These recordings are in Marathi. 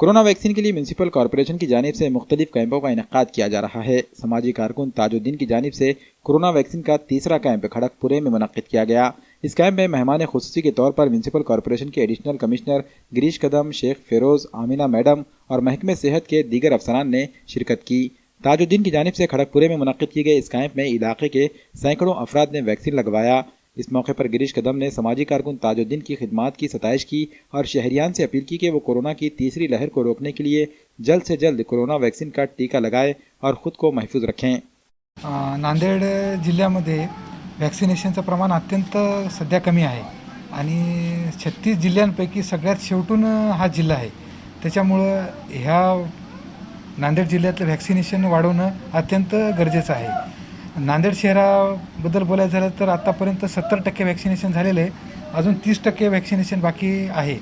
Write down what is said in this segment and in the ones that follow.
कोरोना वैक्सीन के लिए म्यूनसिपल कॉरपोरेशन की जानिब से मुख्तलिफ कैंपों का इनेकाद किया जा रहा है। समाजी कारकुन ताजुद्दीन की जानिब से कोरोना वैक्सीन का तीसरा कैंप खड़गपुरे में मुनक्किद किया गया। इस कैंप में मेहमान खुसूसी के तौर पर म्यूनसिपल कॉरपोरेशन के additional commissioner Girish Kadam, Shaikh Feroz, Amina madam और महकमे सेहत के दीगर अफसरान ने शिरकत की। ताजुद्दीन की जानिब से खड़गपुरे में मुनक्किद किए गए इस कैंप में इलाके के सैकड़ों अफराद ने वैक्सीन लगवाया। इस मौके पर गिरीश कदम ने समाजी कारकुन ताजुद्दीन की खिदमात की सताइश की और शहरियान से अपील की कि वो कोरोना की तीसरी लहर को रोकने के लिए जल्द से जल्द कोरोना वैक्सीन का टीका लगाए और खुद को महफूज रखें। नांदेड जिल्ह्यामध्ये वॅक्सिनेशनचं प्रमाण अत्यंत सध्या कमी आहे आणि 36 जिल्ह्यांपैकी सगळ्यात शेवटून हा जिल्हा आहे। त्याच्यामुळं ह्या नांदेड जिल्ह्यातलं वॅक्सिनेशन वाढवणं अत्यंत गरजेचं आहे। नांदेड शहराबद्दल बोलायचं झालं तर आतापर्यंत 70% वॅक्सिनेशन झालेलं आहे, अजून 30% वॅक्सिनेशन बाकी आहे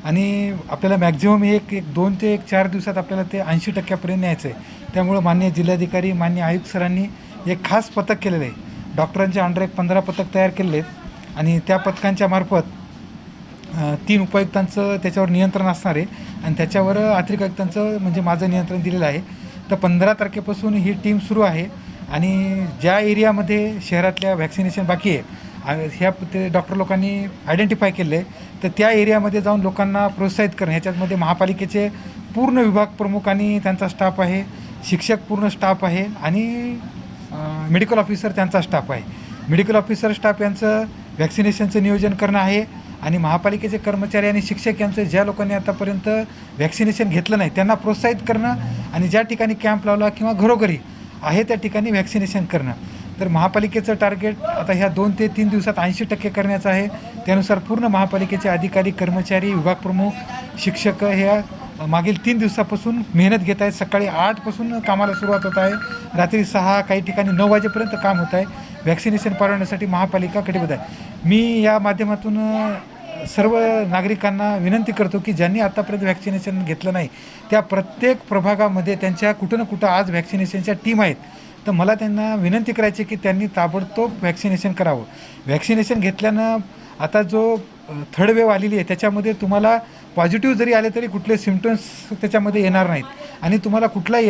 आणि आपल्याला मॅक्झिमम एक 2 ते 4 दिवसात आपल्याला ते 80% न्यायचं आहे। त्यामुळे माननीय जिल्हाधिकारी, माननीय आयुक्त सरांनी एक खास पथक केलेलं आहे। डॉक्टरांच्या अंडर एक 15 पथक तयार केलेले आहेत आणि त्या पथकांच्या मार्फत 3 उपायुक्तांचं त्याच्यावर नियंत्रण असणार आहे आणि त्याच्यावर अतिरिक्त आयुक्तांचं म्हणजे माझं नियंत्रण दिलेलं आहे। तर 15 तारखेपासून ही टीम सुरू आहे आणि ज्या एरियामध्ये शहरातल्या वॅक्सिनेशन बाकी आहे ह्या ते डॉक्टर लोकांनी आयडेंटिफाय केले तर त्या एरियामध्ये जाऊन लोकांना प्रोत्साहित करणं। ह्याच्यामध्ये महापालिकेचे पूर्ण विभाग प्रमुख आणि त्यांचा स्टाफ आहे, शिक्षक पूर्ण स्टाफ आहे आणि मेडिकल ऑफिसर त्यांचा स्टाफ आहे। मेडिकल ऑफिसर स्टाफ यांचं वॅक्सिनेशनचं नियोजन करणं आहे आणि महापालिकेचे कर्मचारी आणि शिक्षक यांचं ज्या लोकांनी आतापर्यंत वॅक्सिनेशन घेतलं नाही त्यांना प्रोत्साहित करणं आणि ज्या ठिकाणी कॅम्प लावला किंवा घरोघरी आहे त्या ठिकाणी वॅक्सिनेशन करणं। तर महापालिकेचं टार्गेट आता ह्या 2 ते 3 दिवसात 80% करण्याचं आहे। त्यानुसार पूर्ण महापालिकेचे अधिकारी, कर्मचारी, विभाग प्रमुख, शिक्षक हे मागील 3 दिवसापासून मेहनत घेत आहेत। सकाळी 8 पासून कामाला सुरुवात होत आहे, रात्री 6 काही ठिकाणी 9 वाजेपर्यंत काम होत आहे। वॅक्सिनेशन पाळवण्यासाठी महापालिका कटिबद्ध आहे। मी या माध्यमातून सर्व नागरिकांना विनंती करतो की ज्यांनी आतापर्यंत वॅक्सिनेशन घेतलं नाही त्या प्रत्येक प्रभागामध्ये त्यांच्या कुठं ना कुठं आज वॅक्सिनेशनच्या टीम आहेत, तर मला त्यांना विनंती करायची की त्यांनी ताबडतोब वॅक्सिनेशन करावं। वॅक्सिनेशन घेतल्यानं आता जो थर्ड वेव्ह आलेली आहे त्याच्यामध्ये तुम्हाला पॉझिटिव्ह जरी आले तरी कुठले सिम्पटम्स त्याच्यामध्ये येणार नाहीत आणि तुम्हाला कुठलाही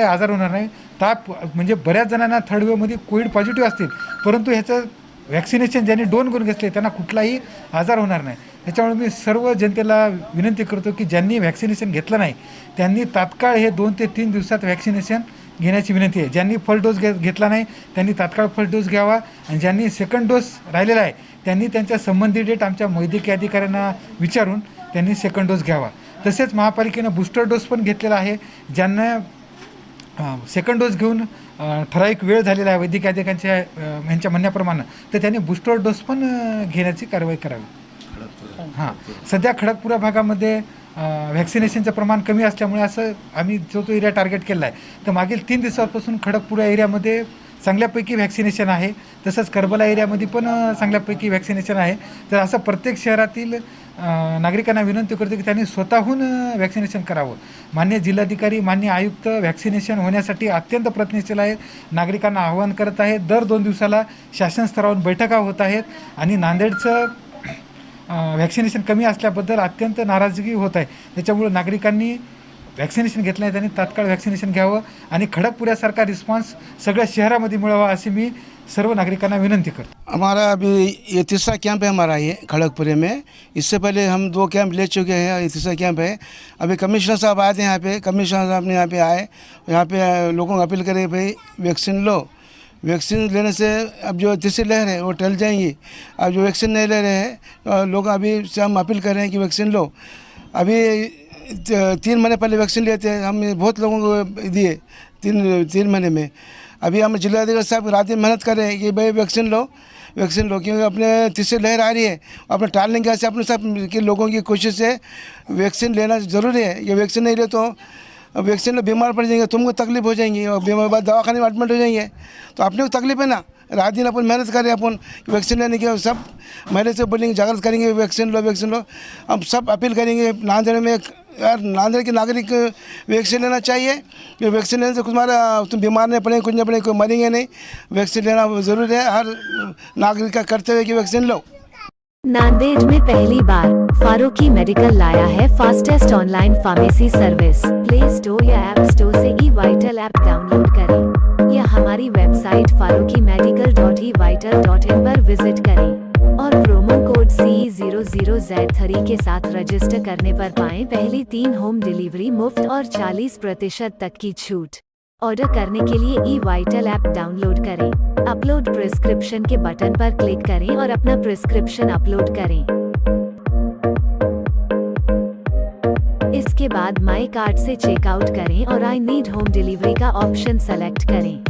आजार होणार नाही। ताप म्हणजे बऱ्याच जणांना थर्ड वेव्हमध्ये कोविड पॉझिटिव्ह असतील परंतु ह्याचं वॅक्सिनेशन ज्यांनी 2 गुण घेतले त्यांना कुठलाही आजार होणार नाही। त्याच्यामुळे मी सर्व जनतेला विनंती करतो की ज्यांनी वॅक्सिनेशन घेतलं नाही त्यांनी तात्काळ हे 2 ते 3 दिवसात वॅक्सिनेशन घेण्याची विनंती आहे। ज्यांनी फर्स्ट डोस घेतला नाही त्यांनी तात्काळ फर्स्ट डोस घ्यावा आणि ज्यांनी सेकंड डोस राहिलेला आहे त्यांनी त्यांच्या संबंधित डेट आमच्या वैद्यकीय अधिकाऱ्यांना विचारून त्यांनी सेकंड डोस घ्यावा। तसेच महापालिकेनं बूस्टर डोस पण घेतलेला आहे। ज्यांना सेकंड डोस घेऊन ठराविक वेळ झालेला आहे वैद्यकीय अधिकाऱ्यांच्या यांच्या म्हणण्याप्रमाणे तर त्यांनी बूस्टर डोस पण घेण्याची कारवाई करावी। हां, सध्या खडगपुरा भागामध्ये वॅक्सिनेशनचं प्रमाण कमी असल्यामुळे असं आम्ही जो एरिया टार्गेट केला आहे तर मागील 3 दिवसांपासून खडगपुरा एरियामध्ये चांगल्यापैकी वॅक्सिनेशन आहे। तसंच करबला एरियामध्ये पण चांगल्यापैकी वॅक्सिनेशन आहे। तर असं प्रत्येक शहरातील नागरिकांना विनंती करतो की त्यांनी स्वतःहून वॅक्सिनेशन करावं। माननीय जिल्हाधिकारी, माननीय आयुक्त वॅक्सिनेशन होण्यासाठी अत्यंत प्रयत्नशील आहेत, नागरिकांना आवाहन करत आहेत। दर 2 दिवसाला शासन स्तरावरून बैठका होत आहेत आणि नांदेडचं वॅक्सिनेशन कमी असल्याबद्दल अत्यंत नाराजगी होत आहे। त्याच्यामुळे नागरिकांनी वॅक्सिनेशन घेतलं आहे त्यांनी तात्काळ वॅक्सिनेशन घ्यावं आणि खडगपुऱ्यासारखा रिस्पॉन्स सगळ्या शहरामध्ये मिळावा अशी मी सर्व नागरिकांना विनंती करतो। हमारा अभी ये तीसरा कैंप है हमारा ये खड़गपुरे में। इससे पहले हम 2 कैंप ले चुके हैं, ये तीसरा कैंप है। अभी कमिश्नर साहब आए थे यहाँ पे, कमिश्नर साहब ने यहाँ पे आए, यहाँ पे लोगों को अपील करे भाई वैक्सीन लो। वैक्सीन लेने से अब जो तीसरी लहर है वो टल जाएंगी। अब जो वैक्सीन नहीं ले रहे हैं लोग अभी से हम अपील कर रहे हैं कि वैक्सीन लो। अभी 3 महीने पहले वैक्सीन लिए थे, हमने बहुत लोगों को दिए 3 महीने में। अभी हम जिलाधिकारी साहब रात दिन मेहनत कर रहे हैं कि भाई वैक्सीन लो क्योंकि अपने तीसरी लहर आ रही है। अपने टालने के अपने सब के लोगों की कोशिश से वैक्सीन लेना ज़रूरी है। ये वैक्सीन नहीं ले तो वैक्सीन में बीमार पड़ जाएंगे, तुमको तकलीफ हो जाएंगी और बीमार बाद दवाखाने में एडमिट हो जाएंगे तो अपने को तकलीफ है ना। रात दिन अपन मेहनत करें, अपन वैक्सीन लेने के सब मेहनत से बोलेंगे, जागृत करेंगे वैक्सीन लो। हम सब अपील करेंगे नांदेड़ में यार नांदेड़ के नागरिक वैक्सीन लेना चाहिए। ये वैक्सीन लेने से तुम्हारा तुम बीमार नहीं पड़ेंगे, कुछ नहीं पड़ेंगे, कोई मरेंगे नहीं। वैक्सीन लेना ज़रूरी है, हर नागरिक का कर्तव्य है कि वैक्सीन लो। नांदेड़ में पहली बार फारूकी मेडिकल लाया है fastest online pharmacy service. Play store या ऐप स्टोर से ई-वाइटल ऐप डाउनलोड करें या हमारी वेबसाइट farooqimedical.evital.in पर विजिट करें और प्रोमो कोड CE00Z3 के साथ रजिस्टर करने पर पाएं पहली 3 होम डिलीवरी मुफ्त और 40% तक की छूट। ऑर्डर करने के लिए ई-वाइटल ऐप डाउनलोड करें, अपलोड प्रिस्क्रिप्शन के बटन पर क्लिक करें और अपना प्रिस्क्रिप्शन अपलोड करें। इसके बाद माई कार्ट से चेकआउट करें और आई नीड होम डिलीवरी का ऑप्शन सेलेक्ट करें।